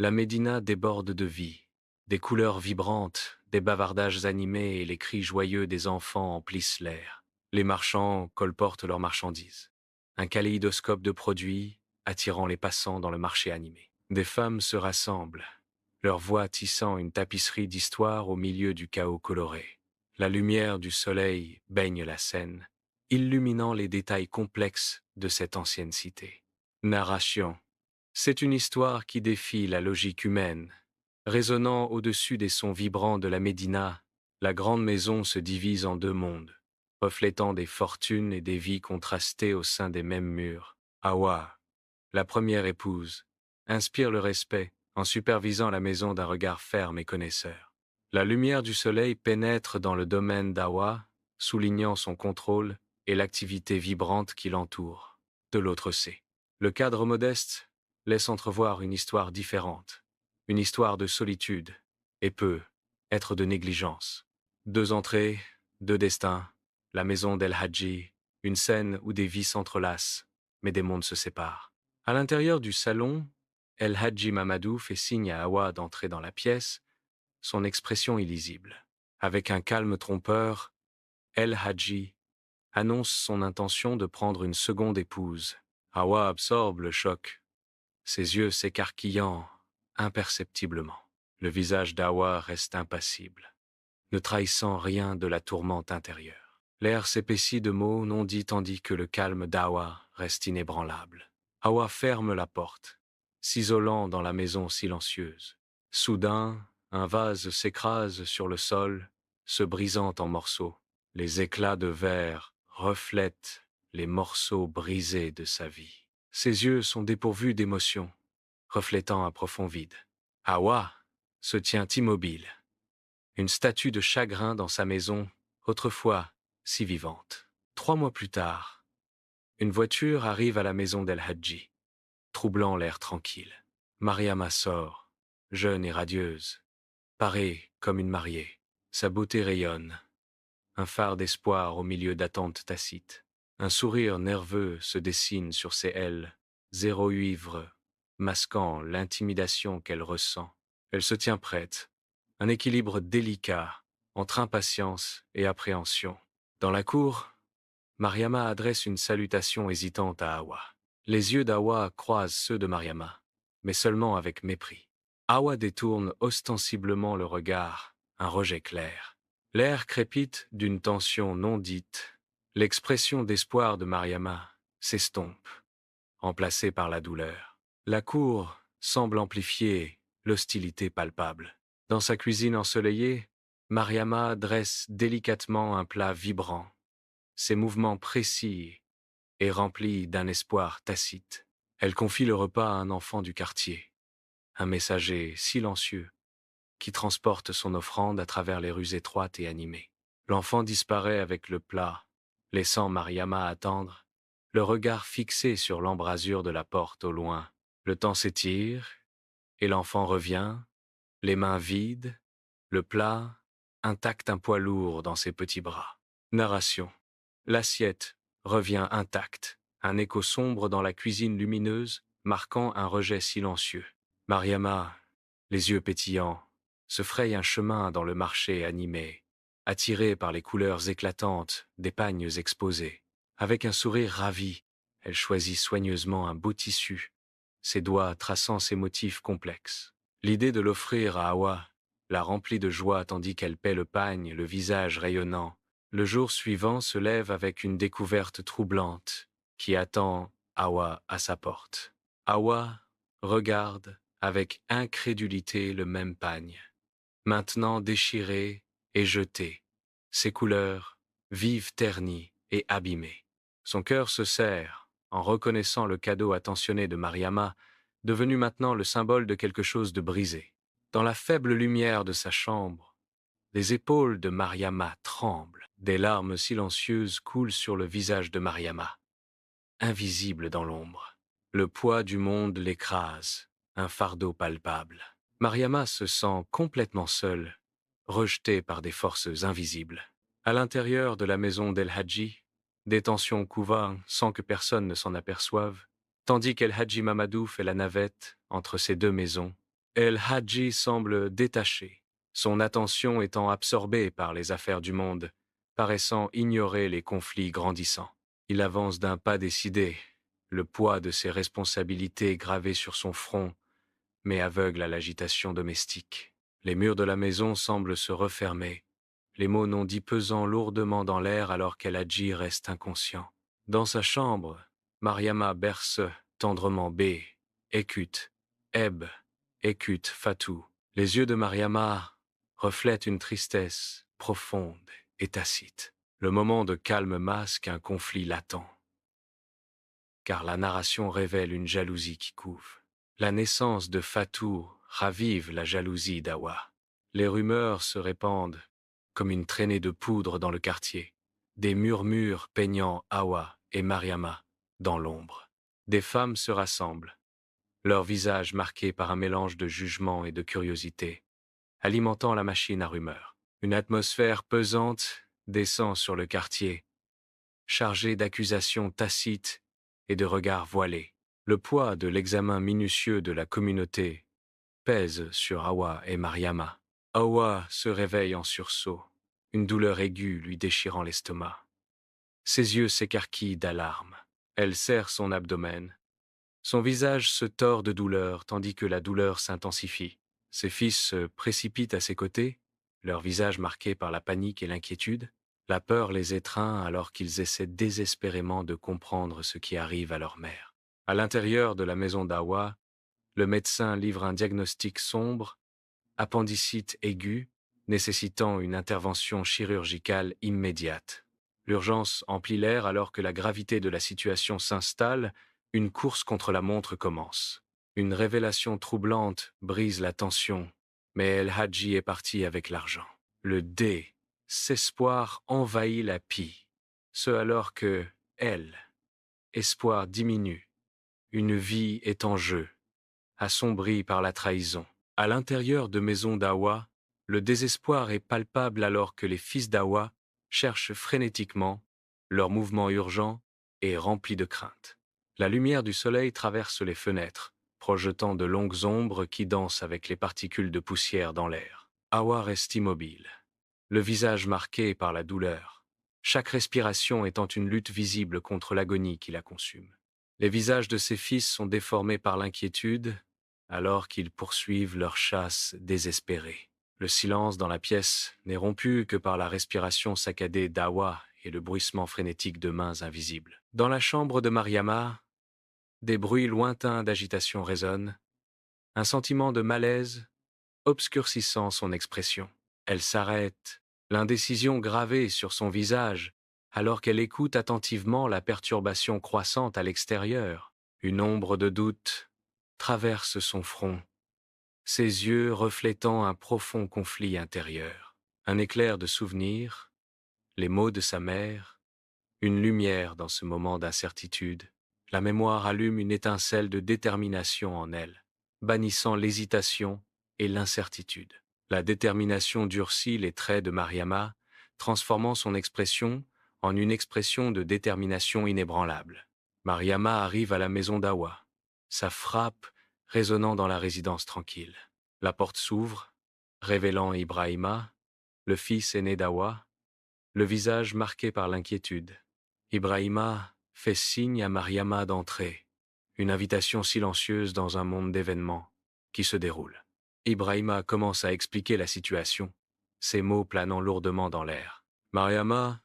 La Médina déborde de vie. Des couleurs vibrantes, des bavardages animés et les cris joyeux des enfants emplissent l'air. Les marchands colportent leurs marchandises. Un kaléidoscope de produits attirant les passants dans le marché animé. Des femmes se rassemblent, leurs voix tissant une tapisserie d'histoire au milieu du chaos coloré. La lumière du soleil baigne la scène, illuminant les détails complexes de cette ancienne cité. Narration. C'est une histoire qui défie la logique humaine. Résonnant au-dessus des sons vibrants de la Médina, la grande maison se divise en deux mondes, reflétant des fortunes et des vies contrastées au sein des mêmes murs. Hawa, la première épouse, inspire le respect en supervisant la maison d'un regard ferme et connaisseur. La lumière du soleil pénètre dans le domaine d'Hawa, soulignant son contrôle et l'activité vibrante qui l'entoure. De l'autre côté, le cadre modeste laisse entrevoir une histoire différente, une histoire de solitude, et peut être de négligence. Deux entrées, deux destins, la maison d'El Hadji, une scène où des vies s'entrelacent, mais des mondes se séparent. À l'intérieur du salon, El Hadji Mamadou fait signe à Hawa d'entrer dans la pièce, son expression illisible. Avec un calme trompeur, El Hadji annonce son intention de prendre une seconde épouse. Hawa absorbe le choc, ses yeux s'écarquillant imperceptiblement. Le visage d'Hawa reste impassible, ne trahissant rien de la tourmente intérieure. L'air s'épaissit de mots non dits tandis que le calme d'Hawa reste inébranlable. Hawa ferme la porte, s'isolant dans la maison silencieuse. Soudain, un vase s'écrase sur le sol, se brisant en morceaux. Les éclats de verre reflètent les morceaux brisés de sa vie. Ses yeux sont dépourvus d'émotion, reflétant un profond vide. Hawa se tient immobile, une statue de chagrin dans sa maison, autrefois si vivante. 3 mois plus tard, une voiture arrive à la maison d'El Hadji, troublant l'air tranquille. Mariama sort, jeune et radieuse, parée comme une mariée. Sa beauté rayonne, un phare d'espoir au milieu d'attentes tacites. Un sourire nerveux se dessine sur ses ailes, zéro ivre, masquant l'intimidation qu'elle ressent. Elle se tient prête, un équilibre délicat entre impatience et appréhension. Dans la cour, Mariama adresse une salutation hésitante à Hawa. Les yeux d'Hawa croisent ceux de Mariama, mais seulement avec mépris. Hawa détourne ostensiblement le regard, un rejet clair. L'air crépite d'une tension non dite. L'expression d'espoir de Mariama s'estompe, remplacée par la douleur. La cour semble amplifier l'hostilité palpable. Dans sa cuisine ensoleillée, Mariama dresse délicatement un plat vibrant, ses mouvements précis et remplis d'un espoir tacite. Elle confie le repas à un enfant du quartier, un messager silencieux qui transporte son offrande à travers les rues étroites et animées. L'enfant disparaît avec le plat, laissant Mariama attendre, le regard fixé sur l'embrasure de la porte au loin. Le temps s'étire, et l'enfant revient, les mains vides, le plat intact, un poids lourd dans ses petits bras. Narration. L'assiette revient intacte, un écho sombre dans la cuisine lumineuse, marquant un rejet silencieux. Mariama, les yeux pétillants, se fraye un chemin dans le marché animé, attirée par les couleurs éclatantes des pagnes exposés. Avec un sourire ravi, elle choisit soigneusement un beau tissu, ses doigts traçant ses motifs complexes. L'idée de l'offrir à Hawa la remplit de joie tandis qu'elle paie le pagne, le visage rayonnant. Le jour suivant se lève avec une découverte troublante qui attend Hawa à sa porte. Hawa regarde avec incrédulité le même pagne, maintenant déchiré et jeté, ses couleurs vives, ternies et abîmées. Son cœur se serre en reconnaissant le cadeau attentionné de Mariama, devenu maintenant le symbole de quelque chose de brisé. Dans la faible lumière de sa chambre, les épaules de Mariama tremblent. Des larmes silencieuses coulent sur le visage de Mariama, invisible dans l'ombre. Le poids du monde l'écrase, un fardeau palpable. Mariama se sent complètement seule, rejetée par des forces invisibles. À l'intérieur de la maison d'El Hadji, des tensions couvent sans que personne ne s'en aperçoive, tandis qu'El Hadji Mamadou fait la navette entre ces deux maisons, El Hadji semble détaché, son attention étant absorbée par les affaires du monde, paraissant ignorer les conflits grandissants. Il avance d'un pas décidé, le poids de ses responsabilités gravé sur son front, mais aveugle à l'agitation domestique. Les murs de la maison semblent se refermer, les mots non dits pesant lourdement dans l'air alors qu'El Hadji reste inconscient. Dans sa chambre, Mariama berce tendrement B, écute, Eb, écute Fatou. Les yeux de Mariama reflètent une tristesse profonde et tacite. Le moment de calme masque un conflit latent, car la narration révèle une jalousie qui couve. La naissance de Fatou ravive la jalousie d'Awa. Les rumeurs se répandent comme une traînée de poudre dans le quartier, des murmures peignant Awa et Mariama dans l'ombre. Des femmes se rassemblent, leurs visages marqués par un mélange de jugement et de curiosité, alimentant la machine à rumeurs. Une atmosphère pesante descend sur le quartier, chargée d'accusations tacites et de regards voilés. Le poids de l'examen minutieux de la communauté pèse sur Awa et Mariama. Awa se réveille en sursaut, une douleur aiguë lui déchirant l'estomac. Ses yeux s'écarquillent d'alarme. Elle serre son abdomen. Son visage se tord de douleur tandis que la douleur s'intensifie. Ses fils se précipitent à ses côtés, leur visage marqué par la panique et l'inquiétude. La peur les étreint alors qu'ils essaient désespérément de comprendre ce qui arrive à leur mère. À l'intérieur de la maison d'Awa, le médecin livre un diagnostic sombre, appendicite aiguë, nécessitant une intervention chirurgicale immédiate. L'urgence emplit l'air alors que la gravité de la situation s'installe, une course contre la montre commence. Une révélation troublante brise la tension, mais El Hadji est parti avec l'argent. Le désespoir envahit la pie, ce alors que, elle, espoir diminue. Une vie est en jeu, assombrie par la trahison. À l'intérieur de Maison d'Awa, le désespoir est palpable alors que les fils d'Awa cherchent frénétiquement, leur mouvement urgent et rempli de crainte. La lumière du soleil traverse les fenêtres, projetant de longues ombres qui dansent avec les particules de poussière dans l'air. Awa reste immobile, le visage marqué par la douleur, chaque respiration étant une lutte visible contre l'agonie qui la consume. Les visages de ses fils sont déformés par l'inquiétude, alors qu'ils poursuivent leur chasse désespérée. Le silence dans la pièce n'est rompu que par la respiration saccadée d'Awa et le bruissement frénétique de mains invisibles. Dans la chambre de Mariama, des bruits lointains d'agitation résonnent, un sentiment de malaise obscurcissant son expression. Elle s'arrête, l'indécision gravée sur son visage, alors qu'elle écoute attentivement la perturbation croissante à l'extérieur. Une ombre de doute traverse son front, ses yeux reflétant un profond conflit intérieur. Un éclair de souvenir, les mots de sa mère, une lumière dans ce moment d'incertitude. La mémoire allume une étincelle de détermination en elle, bannissant l'hésitation et l'incertitude. La détermination durcit les traits de Mariama, transformant son expression en une expression de détermination inébranlable. Mariama arrive à la maison d'Awa, sa frappe résonnant dans la résidence tranquille. La porte s'ouvre, révélant Ibrahima, le fils aîné d'Awa, le visage marqué par l'inquiétude. Ibrahima fait signe à Mariama d'entrer, une invitation silencieuse dans un monde d'événements qui se déroule. Ibrahima commence à expliquer la situation, ses mots planant lourdement dans l'air. Mariama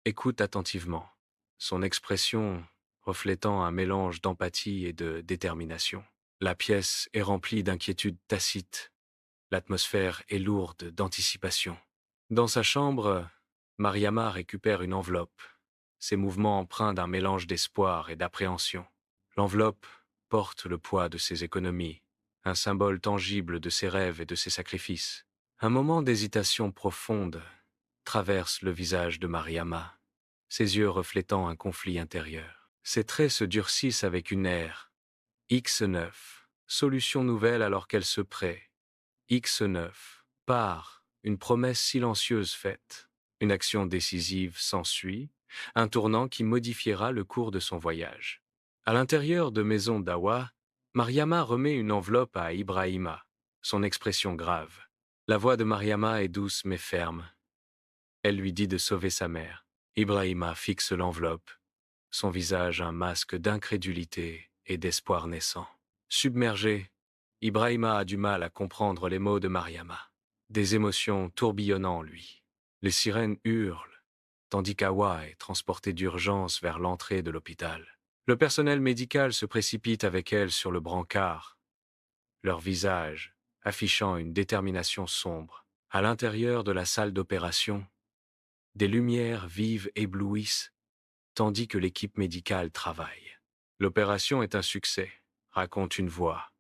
écoute attentivement, son expression reflétant un mélange d'empathie et de détermination. La pièce est remplie d'inquiétude tacite, l'atmosphère est lourde d'anticipation. Dans sa chambre, Mariama récupère une enveloppe, ses mouvements empreints d'un mélange d'espoir et d'appréhension. L'enveloppe porte le poids de ses économies, un symbole tangible de ses rêves et de ses sacrifices. Un moment d'hésitation profonde traverse le visage de Mariama, ses yeux reflétant un conflit intérieur. Ses traits se durcissent avec une aire. X9, solution nouvelle alors qu'elle se prête. X9, part, une promesse silencieuse faite. Une action décisive s'ensuit, un tournant qui modifiera le cours de son voyage. À l'intérieur de Maison d'Awa, Mariama remet une enveloppe à Ibrahima, son expression grave. La voix de Mariama est douce mais ferme. Elle lui dit de sauver sa mère. Ibrahima fixe l'enveloppe, son visage un masque d'incrédulité et d'espoir naissant. Submergé, Ibrahima a du mal à comprendre les mots de Mariama. Des émotions tourbillonnant en lui. Les sirènes hurlent, tandis qu'Awa est transportée d'urgence vers l'entrée de l'hôpital. Le personnel médical se précipite avec elle sur le brancard, leur visage affichant une détermination sombre. À l'intérieur de la salle d'opération, des lumières vives éblouissent, tandis que l'équipe médicale travaille. L'opération est un succès, raconte une voix,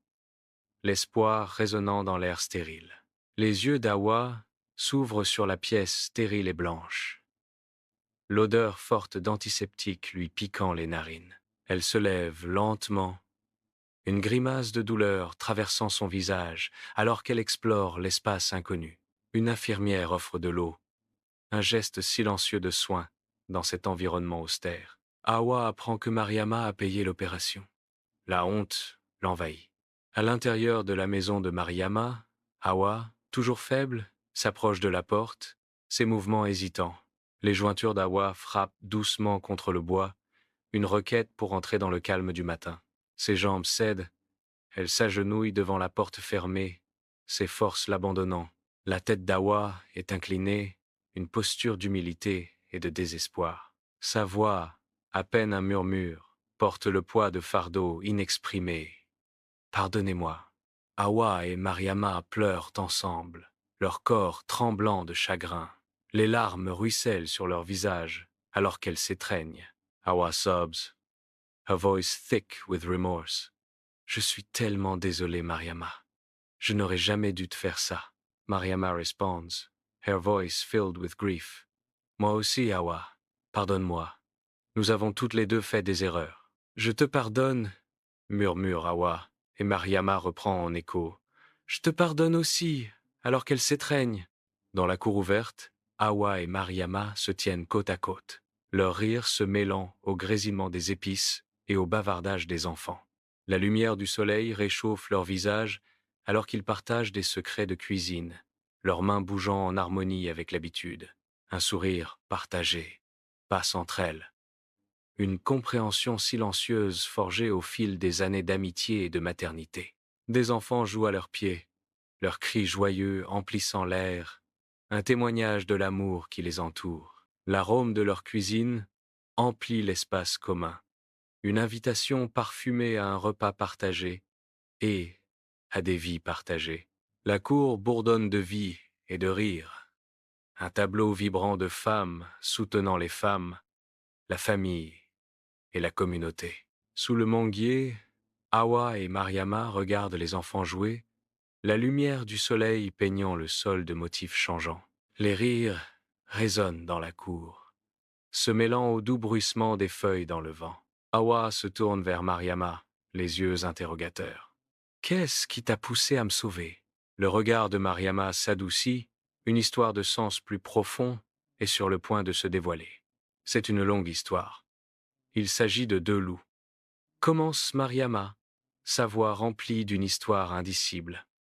l'espoir résonnant dans l'air stérile. Les yeux d'Awa s'ouvrent sur la pièce stérile et blanche, l'odeur forte d'antiseptique lui piquant les narines. Elle se lève lentement, une grimace de douleur traversant son visage alors qu'elle explore l'espace inconnu. Une infirmière offre de l'eau, un geste silencieux de soin dans cet environnement austère. Awa apprend que Mariama a payé l'opération. La honte l'envahit. À l'intérieur de la maison de Mariama, Awa, toujours faible, s'approche de la porte, ses mouvements hésitants. Les jointures d'Awa frappent doucement contre le bois, une requête pour entrer dans le calme du matin. Ses jambes cèdent, elle s'agenouille devant la porte fermée, ses forces l'abandonnant. La tête d'Awa est inclinée, une posture d'humilité et de désespoir. Sa voix, à peine un murmure, porte le poids de fardeaux inexprimés. Pardonnez-moi. Awa et Mariama pleurent ensemble, leur corps tremblant de chagrin. Les larmes ruissellent sur leur visage alors qu'elles s'étreignent. Awa sobs, her voice thick with remorse. Je suis tellement désolé, Mariama. Je n'aurais jamais dû te faire ça. Mariama responds, her voice filled with grief. Moi aussi, Awa. Pardonne-moi. Nous avons toutes les deux fait des erreurs. Je te pardonne, murmure Awa, et Mariama reprend en écho. Je te pardonne aussi, alors qu'elle s'étreigne. Dans la cour ouverte, Awa et Mariama se tiennent côte à côte, leur rire se mêlant au grésillement des épices et au bavardage des enfants. La lumière du soleil réchauffe leurs visages alors qu'ils partagent des secrets de cuisine, leurs mains bougeant en harmonie avec l'habitude. Un sourire partagé passe entre elles. Une compréhension silencieuse forgée au fil des années d'amitié et de maternité. Des enfants jouent à leurs pieds, leurs cris joyeux emplissant l'air, un témoignage de l'amour qui les entoure. L'arôme de leur cuisine emplit l'espace commun, une invitation parfumée à un repas partagé et à des vies partagées. La cour bourdonne de vie et de rire, un tableau vibrant de femmes soutenant les femmes, la famille et la communauté. Sous le manguier, Awa et Mariama regardent les enfants jouer, la lumière du soleil peignant le sol de motifs changeants. Les rires résonnent dans la cour, se mêlant au doux bruissement des feuilles dans le vent. Awa se tourne vers Mariama, les yeux interrogateurs. « Qu'est-ce qui t'a poussé à me sauver ?» Le regard de Mariama s'adoucit, une histoire de sens plus profond est sur le point de se dévoiler. C'est une longue histoire. Il s'agit de deux loups. Commence Mariama, sa voix remplie d'une histoire indicible.